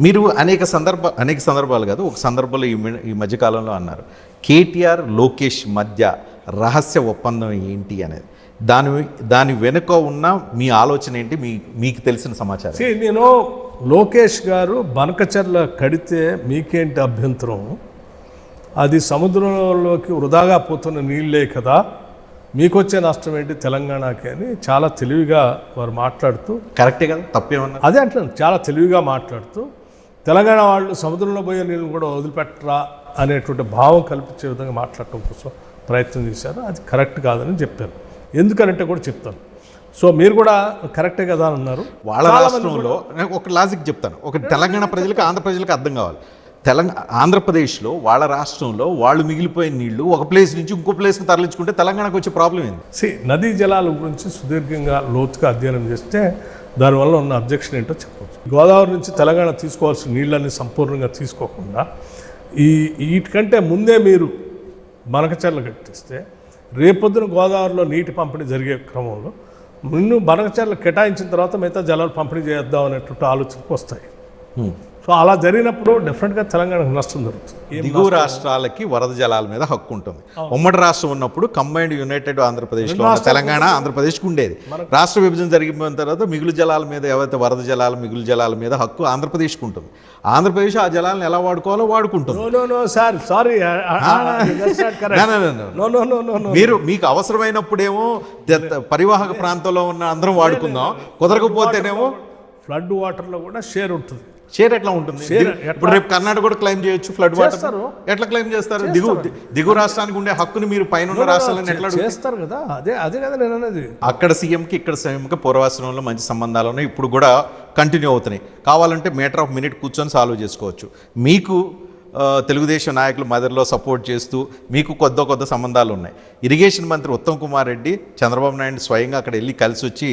మీరు అనేక సందర్భాలు కాదు, ఒక సందర్భంలో ఈ మధ్యకాలంలో అన్నారు కేటీఆర్ లోకేష్ మధ్య రహస్య ఒప్పందం ఏంటి అనేది. దాని వెనుక ఉన్న మీ ఆలోచన ఏంటి, మీకు తెలిసిన సమాచారం? నేను లోకేష్ గారు బనకచెర్ల కడితే మీకేంటి అభ్యంతరం, అది సముద్రంలోకి వృధాగా పోతున్న నీళ్ళే కదా, మీకు వచ్చే నష్టం ఏంటి తెలంగాణకి అని చాలా తెలివిగా వారు మాట్లాడుతూ, కరెక్టే కదా, తప్పేమన్నా? అదే అంటున్నాను, చాలా తెలివిగా మాట్లాడుతూ తెలంగాణ వాళ్ళు సముద్రంలో పోయే నీళ్ళని కూడా వదిలిపెట్టరా అనేటువంటి భావం కల్పించే విధంగా మాట్లాడటం కోసం ప్రయత్నం చేశారు. అది కరెక్ట్ కాదని చెప్పారు. ఎందుకనంటే కూడా చెప్తాను. సో మీరు కూడా కరెక్టే కదా అని అన్నారు. వాళ్ళ రాష్ట్రంలో ఒక లాజిక్ చెప్తాను, ఒక తెలంగాణ ప్రజలకు ఆంధ్ర ప్రజలకు అర్థం కావాలి. ఆంధ్రప్రదేశ్లో వాళ్ళ రాష్ట్రంలో వాళ్ళు మిగిలిపోయిన నీళ్లు ఒక ప్లేస్ నుంచి ఇంకో ప్లేస్కి తరలించుకుంటే తెలంగాణకు వచ్చే ప్రాబ్లం ఏంది? నదీ జలాల గురించి సుదీర్ఘంగా లోతుగా అధ్యయనం చేస్తే దానివల్ల ఉన్న అబ్జెక్షన్ ఏంటో చెప్పవచ్చు. గోదావరి నుంచి తెలంగాణ తీసుకోవాల్సిన నీళ్ళని సంపూర్ణంగా తీసుకోకుండా వీటికంటే ముందే మీరు బనకచెర్ల కట్టిస్తే రేపొద్దున గోదావరిలో నీటి పంపిణీ జరిగే క్రమంలో ముందు బనకచెర్ల కేటాయించిన తర్వాత మిగతా జలాలు పంపిణీ చేద్దాం అనేటువంటి ఆలోచనకు వస్తాయి. సో అలా జరిగినప్పుడు డెఫినెట్గా తెలంగాణకు నష్టం జరుగుతుంది. దిగువ రాష్ట్రాలకి వరద జలాల మీద హక్కు ఉంటుంది. ఉమ్మడి రాష్ట్రం ఉన్నప్పుడు కంబైన్డ్ యునైటెడ్ ఆంధ్రప్రదేశ్లో తెలంగాణ ఆంధ్రప్రదేశ్కి ఉండేది. రాష్ట్ర విభజన జరిగిన తర్వాత మిగులు జలాల మీద ఏవైతే వరద జలాలు మిగులు జలాల మీద హక్కు ఆంధ్రప్రదేశ్కి ఉంటుంది. ఆంధ్రప్రదేశ్ ఆ జలాలను ఎలా వాడుకోవాలో వాడుకుంటుంది. మీరు మీకు అవసరమైనప్పుడేమో పరివాహక ప్రాంతంలో ఉన్న అందరం వాడుకుందాం, కుదరకపోతేనేమో ఫ్లడ్ వాటర్లో కూడా షేర్ ఉంటుంది. షేర్ ఎట్లా ఉంటుంది? ఇప్పుడు రేపు కర్ణాటక కూడా క్లెయిమ్ చేయొచ్చు ఫ్లడ్ వాటర్. ఎట్లా క్లెయిమ్ చేస్తారు? దిగువ రాష్ట్రానికి ఉండే హక్కుని మీరు పైన రాష్ట్రాలను ఎట్లా చేస్తారు కదా? అదే కదా నేను అనేది. అక్కడ సీఎంకి ఇక్కడ సీఎంకి పూర్వాశ్రమంలో మంచి సంబంధాలు ఉన్నాయి, ఇప్పుడు కూడా కంటిన్యూ అవుతున్నాయి. కావాలంటే మీటర్ ఆఫ్ మినిట్ కూర్చొని సాల్వ్ చేసుకోవచ్చు. మీకు తెలుగుదేశం నాయకులు మదర్లో సపోర్ట్ చేస్తూ మీకు కొద్ది సంబంధాలు ఉన్నాయి. ఇరిగేషన్ మంత్రి ఉత్తమ్ కుమార్ రెడ్డి చంద్రబాబు నాయుడు స్వయంగా అక్కడ వెళ్ళి కలిసి వచ్చి,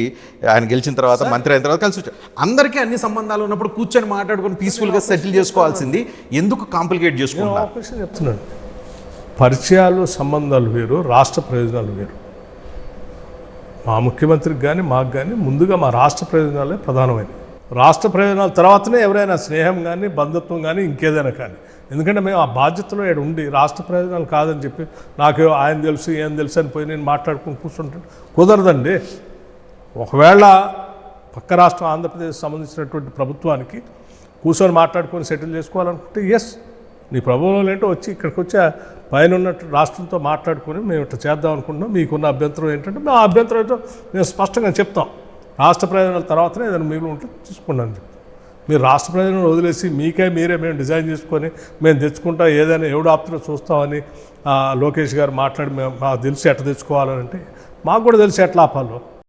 ఆయన గెలిచిన తర్వాత మంత్రి అయిన తర్వాత కలిసి వచ్చి, అందరికీ అన్ని సంబంధాలు ఉన్నప్పుడు కూర్చొని మాట్లాడుకొని పీస్ఫుల్గా సెటిల్ చేసుకోవాల్సింది ఎందుకు కాంప్లికేట్ చేసుకుంటున్నారు? చెప్తున్నాను, పరిచయాలు సంబంధాలు వేరు, రాష్ట్ర ప్రయోజనాలు వేరు. మా ముఖ్యమంత్రికి కానీ మాకు కానీ ముందుగా మా రాష్ట్ర ప్రయోజనాలే ప్రధానమైనవి. రాష్ట్ర ప్రయోజనాల తర్వాతనే ఎవరైనా స్నేహం కానీ బంధుత్వం కానీ ఇంకేదైనా కానీ. ఎందుకంటే మేము ఆ బాధ్యతలో ఇక్కడ ఉండి రాష్ట్ర ప్రయోజనాలు కాదని చెప్పి నాకు ఆయన తెలుసు ఏం తెలుసు అని పోయి నేను మాట్లాడుకుని కూర్చుంటే కుదరదండి. ఒకవేళ పక్క రాష్ట్రం ఆంధ్రప్రదేశ్ సంబంధించినటువంటి ప్రభుత్వానికి కూర్చొని మాట్లాడుకొని సెటిల్ చేసుకోవాలనుకుంటే ఎస్, నీ ప్రభుత్వం ఏంటో వచ్చి ఇక్కడికి వచ్చి పైన ఉన్నట్టు రాష్ట్రంతో మాట్లాడుకొని మేము ఇట్లా చేద్దాం అనుకుంటున్నాం, మీకున్న అభ్యంతరం ఏంటంటే మేము ఆ అభ్యంతరం ఏంటో మేము స్పష్టంగా చెప్తాం. రాష్ట్ర ప్రయోజనాల తర్వాతనే ఏదైనా మిగిలి ఉంటే చూసుకోండి అని చెప్పి. మీరు రాష్ట్ర ప్రయోజనాలు వదిలేసి మీరే మేము డిజైన్ చేసుకొని మేము తెచ్చుకుంటా, ఏదైనా ఎవడు ఆప్తులో చూస్తామని లోకేష్ గారు మాట్లాడి మాకు తెలిసి ఎట్లా తెచ్చుకోవాలని అంటే మాకు కూడా తెలిసి ఎట్లా ఆపాలో